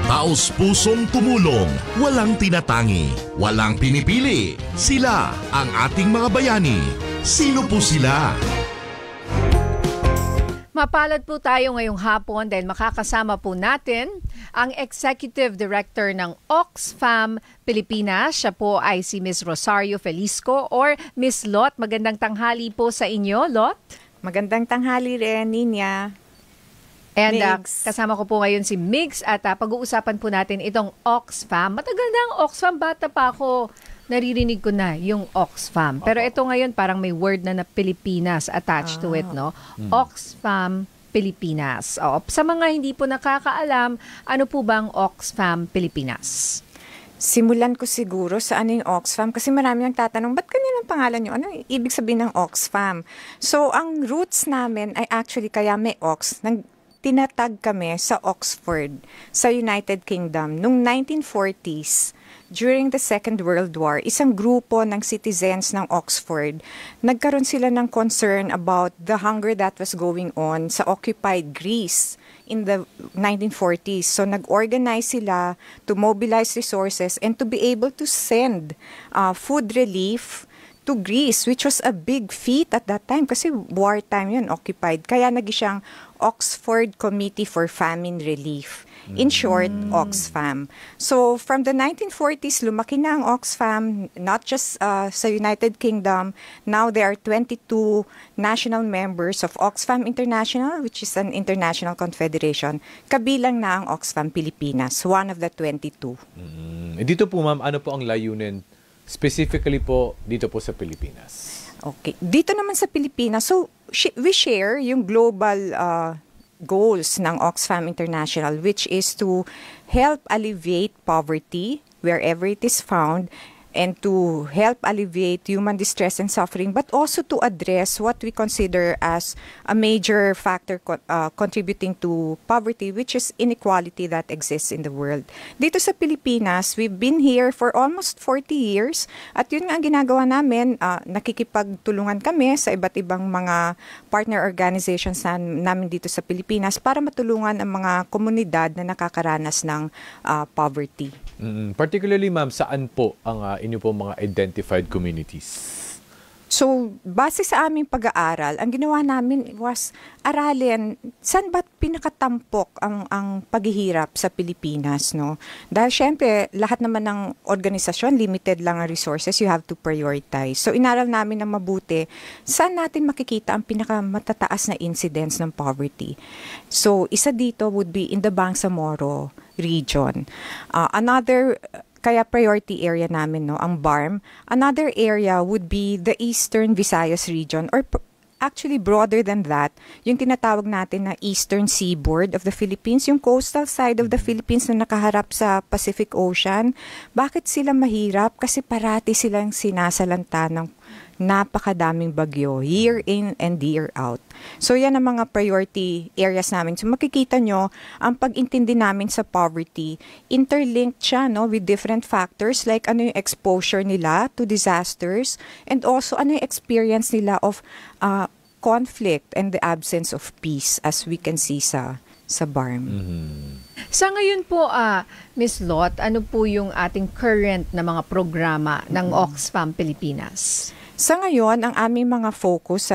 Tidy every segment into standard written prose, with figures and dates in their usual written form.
Taos-pusong tumulong, walang tinatangi, walang pinipili. Sila ang ating mga bayani. Sino po sila? Mapalad po tayo ngayong hapon dahil makakasama po natin ang Executive Director ng Oxfam Pilipinas. Siya po ay si Ms. Rosario Felisco or Ms. Lot. Magandang tanghali po sa inyo, Lot. Magandang tanghali rin, Ninya. And kasama ko po ngayon si Migs at pag-uusapan po natin itong Oxfam. Matagal na ang Oxfam, bata pa ako. Naririnig ko na yung Oxfam. Pero ito ngayon parang may word na Pilipinas attached to it, no? Oxfam Pilipinas. Sa mga hindi po nakakaalam, ano po ba ang Oxfam Pilipinas? Simulan ko siguro sa ano yung Oxfam kasi marami nang tatanong, ba't ganyan ang pangalan nyo? Ano ibig sabihin ng Oxfam? So, ang roots namin ay actually kaya may Ox. Tinatag kami sa Oxford, sa United Kingdom. Noong 1940s, during the Second World War, isang grupo ng citizens ng Oxford, nagkaroon sila ng concern about the hunger that was going on sa occupied Greece in the 1940s. So nag-organize sila to mobilize resources and to be able to send food relief to Greece, which was a big feat at that time kasi wartime yun, occupied. Kaya nag-siyang Oxford Committee for Famine Relief. In short, Oxfam. So, from the 1940s, lumaki na ang Oxfam, not just sa United Kingdom. Now, there are 22 national members of Oxfam International, which is an international confederation. Kabilang na ang Oxfam Pilipinas, one of the 22. Dito po, ma'am, ano po ang layunin specifically po dito po sa Pilipinas? Okay. Dito naman sa Pilipinas, so we share yung global goals ng Oxfam International, which is to help alleviate poverty wherever it is found and to help alleviate human distress and suffering, but also to address what we consider as a major factor contributing to poverty, which is inequality that exists in the world. Dito sa Pilipinas, we've been here for almost 40 years at yun nga ang ginagawa namin, nakikipagtulungan kami sa iba't ibang mga partner organizations namin dito sa Pilipinas para matulungan ang mga komunidad na nakakaranas ng poverty. Particularly, ma'am, saan po ang inyo po mga identified communities? So, base sa aming pag-aaral, ang ginawa namin was aralin saan ba pinakatampok ang paghihirap sa Pilipinas, no? Dahil syempre, lahat naman ng organisasyon, limited lang ang resources, you have to prioritize. So, inaral namin ng mabuti, saan natin makikita ang pinakamatataas na incidence ng poverty. So, isa dito would be in the Bangsamoro region. Kaya priority area namin, no, ang BARM. Another area would be the Eastern Visayas region or actually broader than that, yung tinatawag natin na Eastern Seaboard of the Philippines, yung coastal side of the Philippines na nakaharap sa Pacific Ocean. Bakit sila mahirap? Kasi parati silang sinasalanta ng napakadaming bagyo, year in and year out. So yan ang mga priority areas namin. So makikita nyo, ang pag-intindi namin sa poverty, interlinked siya, no, with different factors like ano yung exposure nila to disasters and also ano yung experience nila of conflict and the absence of peace as we can see sa BARM. Sa ngayon po, Ms. Lot, ano po yung ating current na mga programa ng Oxfam Pilipinas? Sa ngayon, ang aming mga focus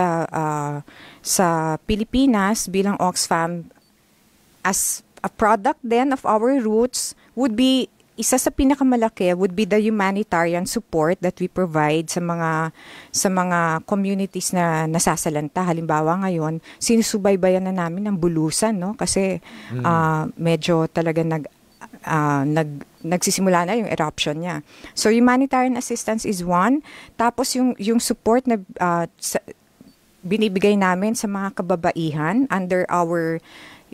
sa Pilipinas bilang Oxfam as a product then of our roots would be, isa sa pinakamalaki would be the humanitarian support that we provide sa mga communities na nasasalanta. Halimbawa ngayon, sinusubaybayan na namin ang Bulusan, no? Kasi medyo talaga nagsisimula na yung eruption niya. So humanitarian assistance is one. Tapos yung support na binibigay namin sa mga kababaihan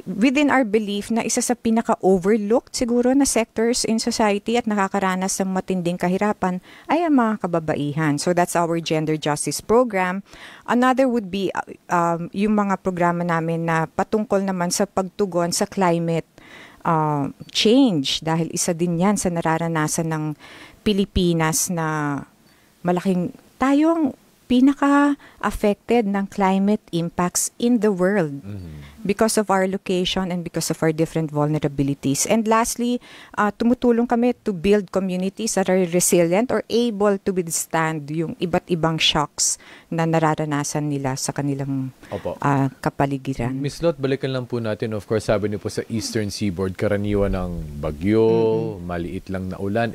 within our belief na isa sa pinaka-overlooked siguro na sectors in society at nakakaranas ng matinding kahirapan ay ang mga kababaihan. So that's our gender justice program. Another would be yung mga programa namin na patungkol naman sa pagtugon sa climate change dahil isa din yan sa nararanasan ng Pilipinas na malaking tayong pinaka-affected ng climate impacts in the world. because of our location and because of our different vulnerabilities. And lastly, tumutulong kami to build communities that are resilient or able to withstand yung iba't ibang shocks na nararanasan nila sa kanilang kapaligiran. Miss Lot, balikan lang po natin. Of course, sabi niyo po sa Eastern Seaboard, karaniwan ng bagyo, maliit lang na ulan,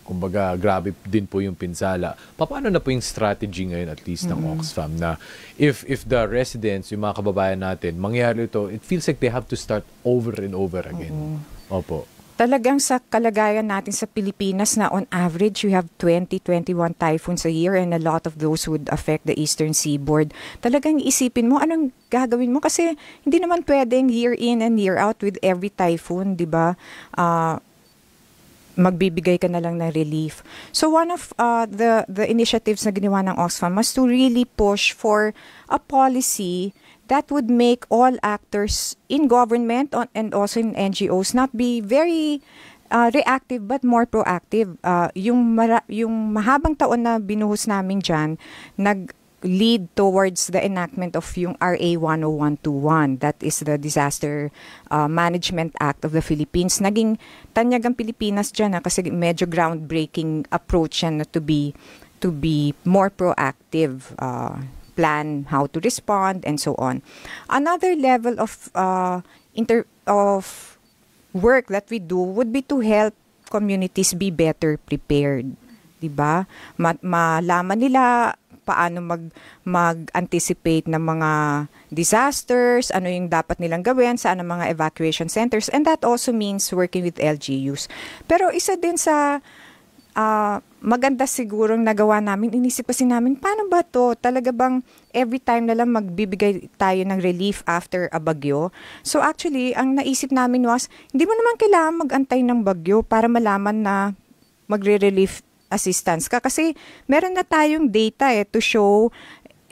kumbaga grabe din po yung pinsala. Paano na po yung strategy ngayon at least ng Oxfam na if the residents, yung mga kababayan natin, mangyari ito, it feels like they have to start over and over again. Opo. Talagang sa kalagayan natin sa Pilipinas na on average, we have 20-21 typhoons a year and a lot of those would affect the Eastern Seaboard. Talagang isipin mo, anong gagawin mo? Kasi hindi naman pwedeng year in and year out with every typhoon, di ba? Magbibigay ka na lang ng relief. So one of the initiatives na ginawa ng Oxfam was to really push for a policy that would make all actors in government and also in NGOs not be very reactive but more proactive. Yung mahabang taon na binuhos namin dyan, nag-lead towards the enactment of yung RA 10121. That is the Disaster Management Act of the Philippines. Naging tanyag ang Pilipinas dyan kasi medyo groundbreaking approach yan to be more proactive, plan how to respond and so on. Another level of work that we do would be to help communities be better prepared, 'di ba? Malaman nila paano mag-anticipate ng mga disasters, ano yung dapat nilang gawin, saan ang mga evacuation centers, and that also means working with LGUs. Pero isa din sa maganda sigurong nagawa namin, inisip kasi namin, paano ba to? Talaga bang every time na lang magbibigay tayo ng relief after a bagyo? So actually, ang naisip namin was, hindi mo naman kailangan mag-antay ng bagyo para malaman na magre-relief assistance ka. Kasi meron na tayong data to show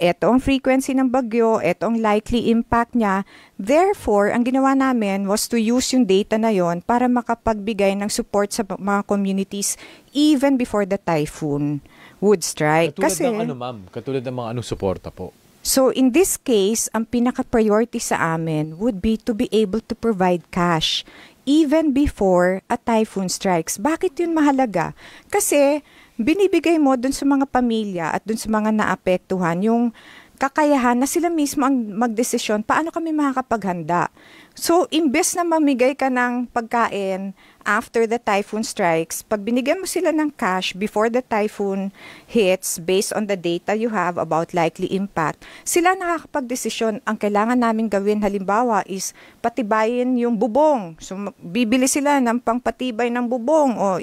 ito ang frequency ng bagyo, ito ang likely impact niya. Therefore, ang ginawa namin was to use yung data na yon para makapagbigay ng support sa mga communities even before the typhoon would strike. Katulad ng ma'am? Katulad ng mga anong suporta po? So, in this case, ang pinaka-priority sa amin would be to be able to provide cash even before a typhoon strikes. Bakit yun mahalaga? Kasi binibigay mo dun sa mga pamilya at dun sa mga naapektuhan yung kakayahan na sila mismo ang magdesisyon paano kami makakapaghanda. So, imbes na mamigay ka ng pagkain after the typhoon strikes, pag binigyan mo sila ng cash before the typhoon hits based on the data you have about likely impact, sila nakakapagdesisyon. Ang kailangan namin gawin halimbawa is patibayin yung bubong. So, bibili sila ng pangpatibay ng bubong o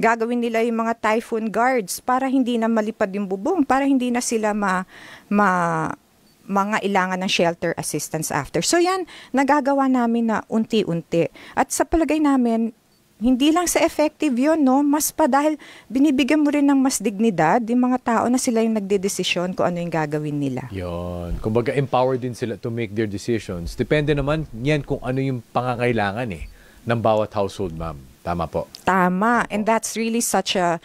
gagawin nila yung mga typhoon guards para hindi na malipad yung bubong, para hindi na sila mga ilangan ng shelter assistance after. So yan, nagagawa namin na unti-unti. At sa palagay namin, hindi lang sa effective yun, no? Mas pa dahil binibigyan mo rin ng mas dignidad yung mga tao na sila yung nagdedesisyon kung ano yung gagawin nila. Yun. Kumbaga, empowered din sila to make their decisions. Depende naman yan kung ano yung pangangailangan ng bawat household, ma'am. Tama po? Tama. And that's really such a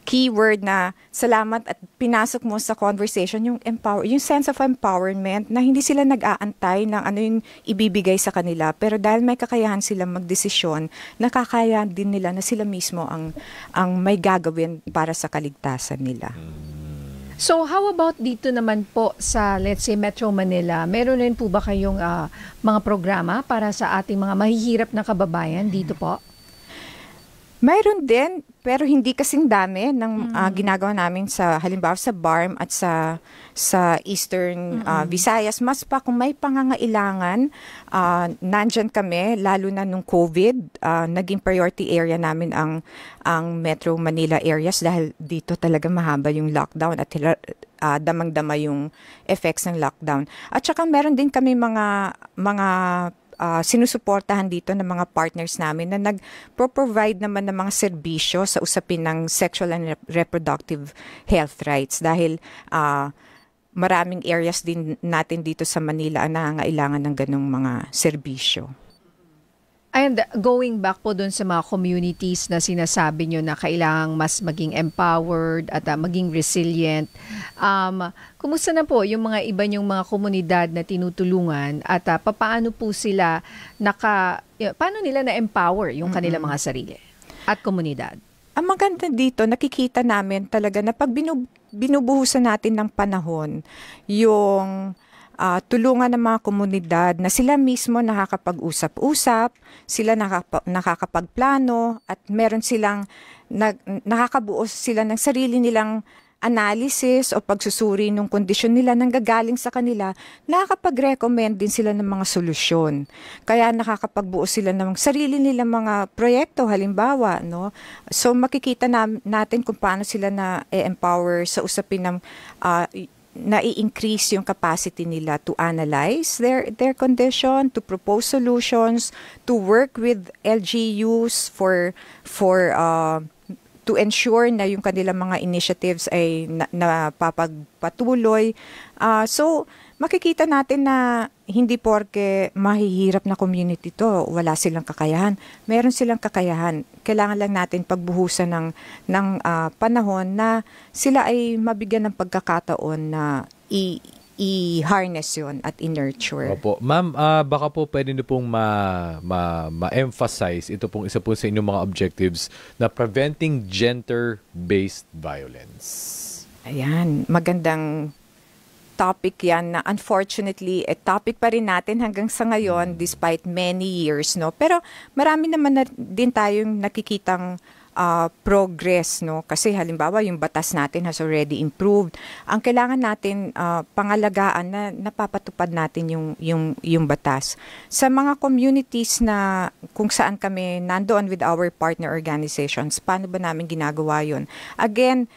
key word na salamat at pinasok mo sa conversation yung sense of empowerment na hindi sila nag-aantay ng ano yung ibibigay sa kanila, pero dahil may kakayahan sila magdesisyon, nakakaya din nila na sila mismo ang may gagawin para sa kaligtasan nila. So how about dito naman po sa, let's say, Metro Manila? Meron rin po ba kayong mga programa para sa ating mga mahihirap na kababayan dito po? Mayroon din, pero hindi kasing dami ng ginagawa namin sa halimbawa sa BARM at sa Eastern Visayas. Mas pa kung may pangangailangan, nandyan kami, lalo na nung COVID, naging priority area namin ang Metro Manila areas dahil dito talaga mahaba yung lockdown at damang-dama yung effects ng lockdown. At saka meron din kami mga sinusuportahan dito ng mga partners namin na nag-provide naman ng mga serbisyo sa usapin ng sexual and reproductive health rights dahil maraming areas din natin dito sa Manila ang nangangailangan ng ganong mga serbisyo. And going back po dun sa mga communities na sinasabi nyo na kailangang mas maging empowered at maging resilient, kumusta na po yung mga iba nyong mga komunidad na tinutulungan at paano po sila paano nila na-empower yung kanilang mga sarili at komunidad? Ang maganda dito, nakikita namin talaga na pag binubuhusan natin ng panahon, yung tulungan ng mga komunidad na sila mismo nakakapag-usap-usap, sila nakakapagplano, at meron silang nakakabuo sila ng sarili nilang analysis o pagsusuri ng kondisyon nila nang gagaling sa kanila, nakakapag-recommend din sila ng mga solusyon. Kaya nakakapagbuo sila ng sarili nilang mga proyekto, halimbawa, no? So makikita natin kung paano sila na-empower sa usapin ng na-i-increase yung capacity nila to analyze their condition, to propose solutions, to work with LGUs to ensure na yung kanilang mga initiatives ay napapagpatuloy. So, makikita natin na hindi porke mahihirap na community to, wala silang kakayahan. Meron silang kakayahan. Kailangan lang natin pagbuhusan ng panahon na sila ay mabigyan ng pagkakataon na i-harness yun at i-nurture. Opo. Ma'am, baka po pwede niyo pong ma-emphasize ito pong isa po sa inyong mga objectives na preventing gender-based violence. Ayan, magandang topic yan na unfortunately topic pa rin natin hanggang sa ngayon despite many years, no? Pero marami naman din tayong nakikitang progress, no? Kasi halimbawa yung batas natin has already improved. Ang kailangan natin pangalagaan na napapatupad natin yung batas. Sa mga communities na kung saan kami nandoon with our partner organizations, paano ba namin ginagawa yun? Again,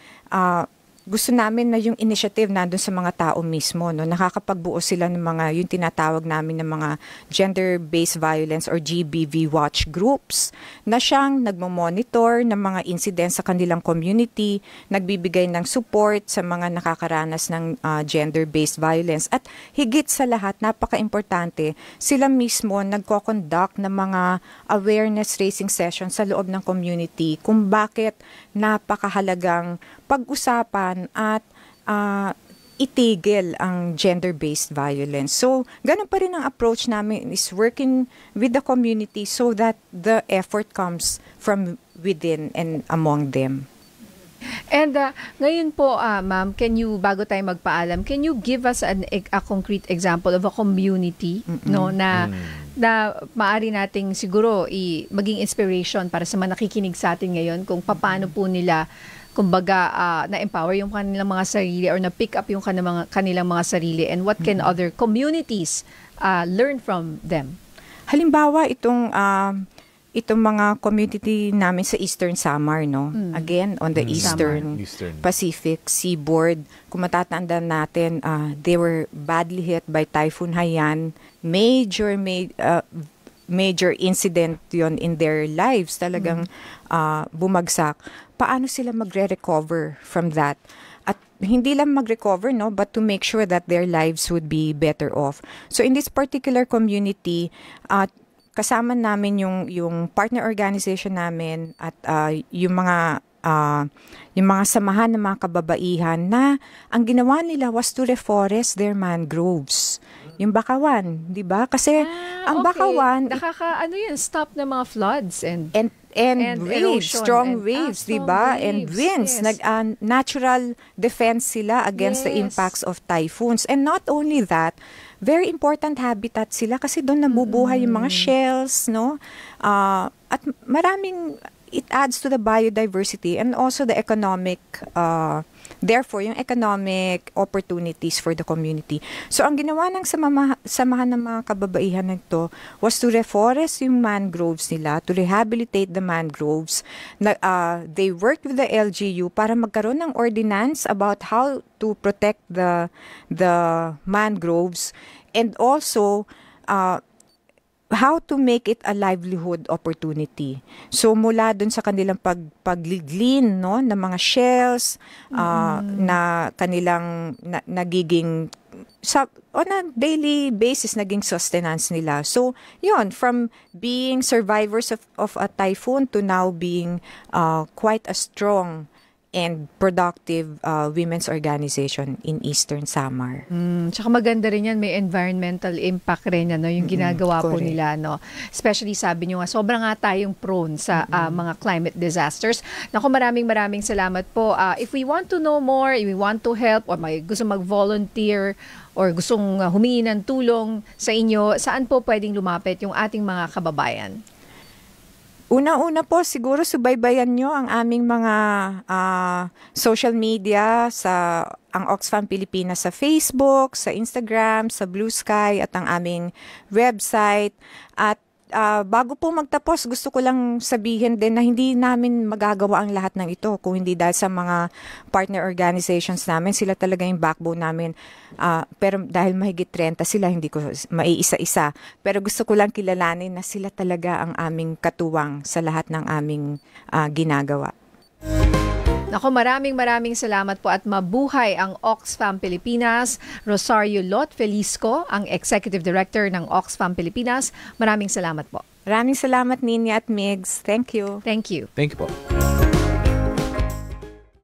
gusto namin na yung initiative nandun sa mga tao mismo, no? Nakakapagbuo sila ng mga, yung tinatawag namin ng mga gender-based violence or GBV watch groups na siyang nagmo-monitor ng mga incidents sa kanilang community, nagbibigay ng support sa mga nakakaranas ng gender-based violence. At higit sa lahat, napaka-importante, sila mismo nagko-conduct ng mga awareness-raising sessions sa loob ng community kung bakit napakahalagang pag-usapan at itigil ang gender-based violence. So, ganun pa rin ang approach namin, is working with the community so that the effort comes from within and among them. And ngayon po, ma'am, bago tayo magpaalam, can you give us a concrete example of a community no na maaari nating siguro maging inspiration para sa mga nakikinig sa atin ngayon kung paano po nila kumbaga na-empower yung kanilang mga sarili or na-pick up yung kanilang mga sarili, and what can other communities learn from them? Halimbawa, itong mga community namin sa Eastern Samar, no? Again, on the Eastern Pacific Seaboard. Kung matatandaan natin, they were badly hit by Typhoon Haiyan. Major incident yon in their lives. Talagang bumagsak. Paano sila magre-recover from that? At hindi lang mag-recover, no, but to make sure that their lives would be better off. So in this particular community, kasama namin yung partner organization namin at yung mga samahan ng mga kababaihan na ang ginawa nila was to reforest their mangroves. Yung Bakawan, 'di ba? Kasi ang Bakawan stop ng mga floods and waves, strong waves, 'di ba? And winds, yes. Natural defense sila against the impacts of typhoons. And not only that, very important habitat sila kasi doon nabubuhay yung mga shells, no? At it adds to the biodiversity and also the economic therefore yung economic opportunities for the community. So ang ginawa ng samahan ng mga kababaihan nito was to reforest yung mangroves nila, to rehabilitate the mangroves. They worked with the LGU para magkaroon ng ordinance about how to protect the mangroves, and also how to make it a livelihood opportunity. So mula dun sa kanilang pag-glean, no, ng mga shells na kanilang nagiging on a daily basis naging sustenance nila. So yun, from being survivors of a typhoon to now being quite a strong and productive women's organization in Eastern Samar. Tsaka maganda rin yan, may environmental impact rin ano, yung ginagawa po correct. nila. No? Especially sabi nyo nga, sobrang nga tayong prone sa mga climate disasters. Naku, maraming salamat po. If we want to know more, if we want to help, or may gusto mag-volunteer, or gustong humingi ng tulong sa inyo, saan po pwedeng lumapit yung ating mga kababayan? Una-una po, siguro subaybayan nyo ang aming mga social media sa ang Oxfam Pilipinas sa Facebook, sa Instagram, sa Blue Sky at ang aming website. At bago po magtapos, gusto ko lang sabihin din na hindi namin magagawa ang lahat ng ito kung hindi dahil sa mga partner organizations namin. Sila talaga yung backbone namin. Pero dahil mahigit 30 sila, hindi ko maiisa-isa. Pero gusto ko lang kilalanin na sila talaga ang aming katuwang sa lahat ng aming ginagawa. Nako, maraming salamat po at mabuhay ang Oxfam Pilipinas. Rosario Lot Felisco, ang Executive Director ng Oxfam Pilipinas. Maraming salamat po. Maraming salamat, Ninya at Migs. Thank you. Thank you. Thank you po.